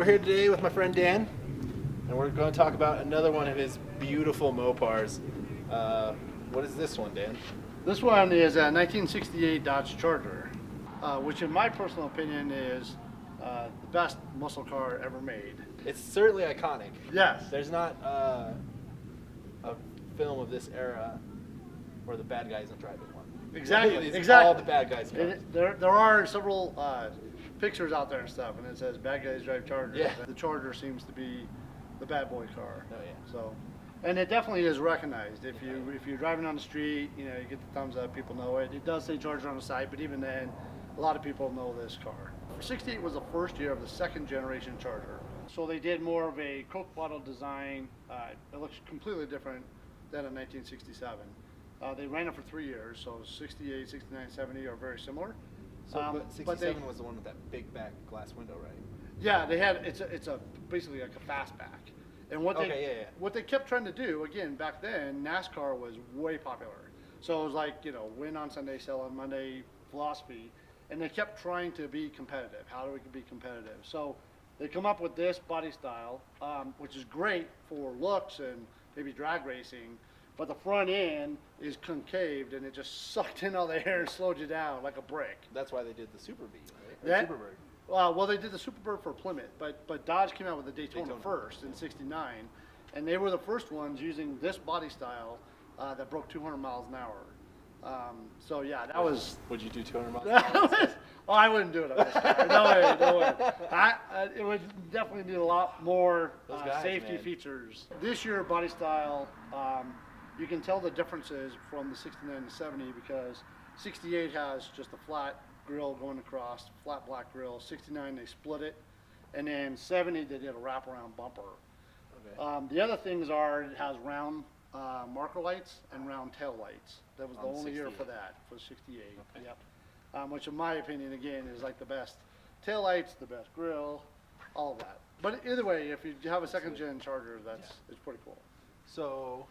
we're here today with my friend Dan, and we're going to talk about another one of his beautiful Mopars. What is this one, Dan? This one is a 1968 Dodge Charger, which in my personal opinion is the best muscle car ever made. It's certainly iconic. Yes. There's not a film of this era where the bad guy isn't driving one. Exactly. These Exactly. all the bad guys cars. There are several pictures out there and stuff, and it says "bad guys drive Chargers." Yeah. The Charger seems to be the bad boy car. Oh yeah. So, and it definitely is recognized. If you're driving on the street, you know, you get the thumbs up. People know it. It does say Charger on the side, but even then, a lot of people know this car. 68 was the first year of the second generation Charger. So they did more of a Coke bottle design. It looks completely different than a 1967. They ran it for 3 years, so 68, 69, 70 are very similar. So, but 67 was the one with that big back glass window, right? Yeah, they had it's a basically like a fastback. And what they kept trying to do, again, back then, NASCAR was way popular. So it was like, you know, win on Sunday, sell on Monday philosophy. And they kept trying to be competitive. How do we be competitive? So they come up with this body style, which is great for looks and maybe drag racing. But the front end is concaved, and it just sucked in all the air and slowed you down like a brick. That's why they did the Super Bee, right? That, Superbird. well, they did the Superbird for Plymouth, but Dodge came out with the Daytona first in '69, and they were the first ones using this body style that broke 200 miles an hour. So yeah, that was. Would you do 200 miles an hour? Oh, I wouldn't do it on this car. No way, no way. It would definitely need a lot more safety features. This year body style. You can tell the differences from the 69 to 70 because 68 has just a flat grill going across, flat black grill. 69 they split it, and then 70 they did a wraparound bumper. Okay. The other things are it has round marker lights and round tail lights. That was the only year for that, for 68. Okay. Yep. Which in my opinion again is like the best tail lights, the best grill, all of that. But either way, if you have a second gen Charger, it's pretty cool. So.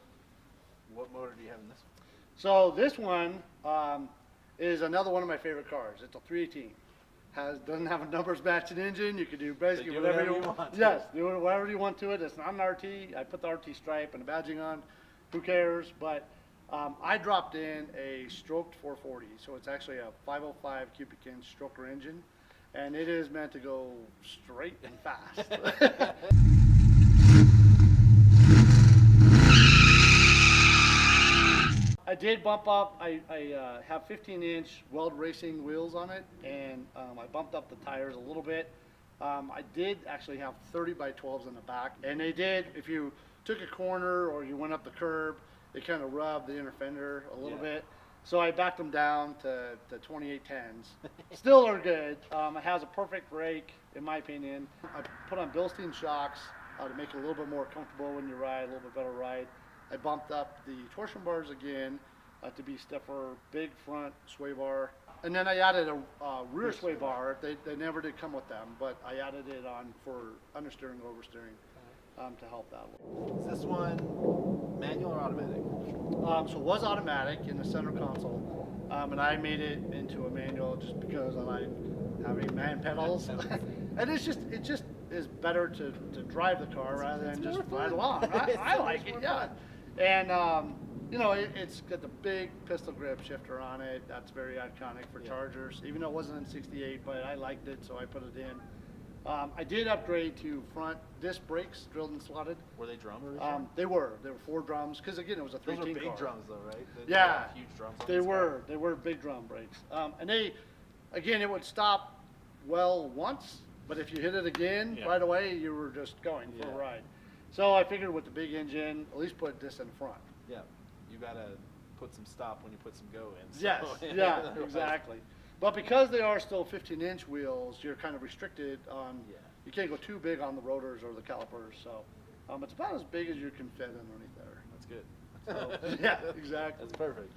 What motor do you have in this one? So this one is another one of my favorite cars. It's a 318. Doesn't have a numbers matching engine. You can do basically whatever you want. Yes, do whatever you want to it. It's not an RT. I put the RT stripe and the badging on. Who cares? But I dropped in a stroked 440. So it's actually a 505 cubic inch stroker engine. And it is meant to go straight and fast. I did bump up, I have 15-inch Weld Racing wheels on it, and I bumped up the tires a little bit. I did actually have 30 by 12s in the back, and they did, if you took a corner or you went up the curb, they kind of rubbed the inner fender a little bit. So I backed them down to 2810s. Still are good. It has a perfect brake, in my opinion. I put on Bilstein Shocks to make it a little bit more comfortable when you ride, a little bit better ride. I bumped up the torsion bars again to be stiffer, big front sway bar. And then I added a rear sway bar. They never did come with them, but I added it on for understeering, oversteering to help that a little. Is this one manual or automatic? So it was automatic in the center console, and I made it into a manual just because I like having man pedals. And it just is better to drive the car rather than just ride along. I like it, yeah. And you know, it's got the big pistol grip shifter on it. That's very iconic for Chargers, even though it wasn't in 68, but I liked it, so I put it in. I did upgrade to front disc brakes, drilled and slotted. Were they drum? They were 4 drums, because again, it was a 318 car. Those are big drums though, right? Yeah, huge drums on they were big drum brakes. And again, it would stop well once, but if you hit it again right away, you were just going for a ride. So I figured with the big engine, at least put this in front. Yeah, you gotta put some stop when you put some go in. So. Yes, yeah, exactly. But because they are still 15-inch wheels, you're kind of restricted on, you can't go too big on the rotors or the calipers. So it's about as big as you can fit underneath there. That's good. So, yeah, exactly. That's perfect.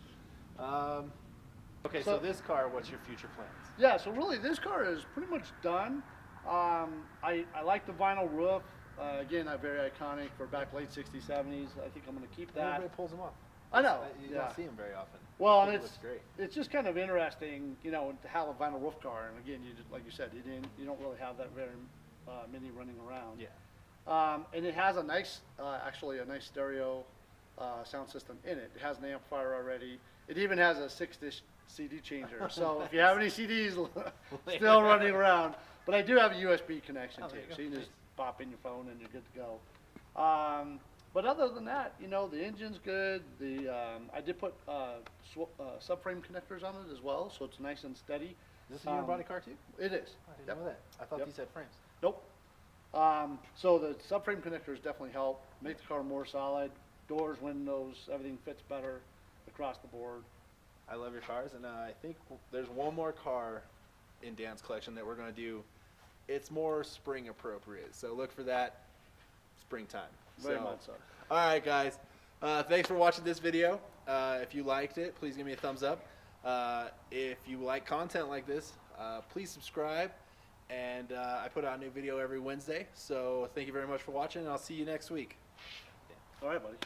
Okay, so this car, what's your future plans? Yeah, so really this car is pretty much done. I like the vinyl roof. Again, very iconic for back late 60s, 70s. I think I'm going to keep that. Everybody pulls them off. I know. You don't see them very often. Well, and great. It's just kind of interesting, you know, to have a vinyl roof car. And again, like you said, you don't really have that very Mini running around. Yeah. And it has a nice, actually a nice stereo sound system in it. It has an amplifier already. It even has a 6-disc CD changer. So if you have any CDs still running around, but I do have a USB connection too, so you can just pop in your phone and you're good to go. But other than that, you know, the engine's good. I did put subframe connectors on it as well, so it's nice and steady. Is this a unibody car too? It is. I didn't know that. I thought these had frames. Nope. So the subframe connectors definitely help make the car more solid. Doors, windows, everything fits better across the board. I love your cars, and I think there's one more car in Dan's collection that we're going to do. It's more spring appropriate, so look for that springtime. Very much so. All right, guys. Thanks for watching this video. If you liked it, please give me a thumbs up. If you like content like this, please subscribe. And I put out a new video every Wednesday. So thank you very much for watching, and I'll see you next week. All right, buddy.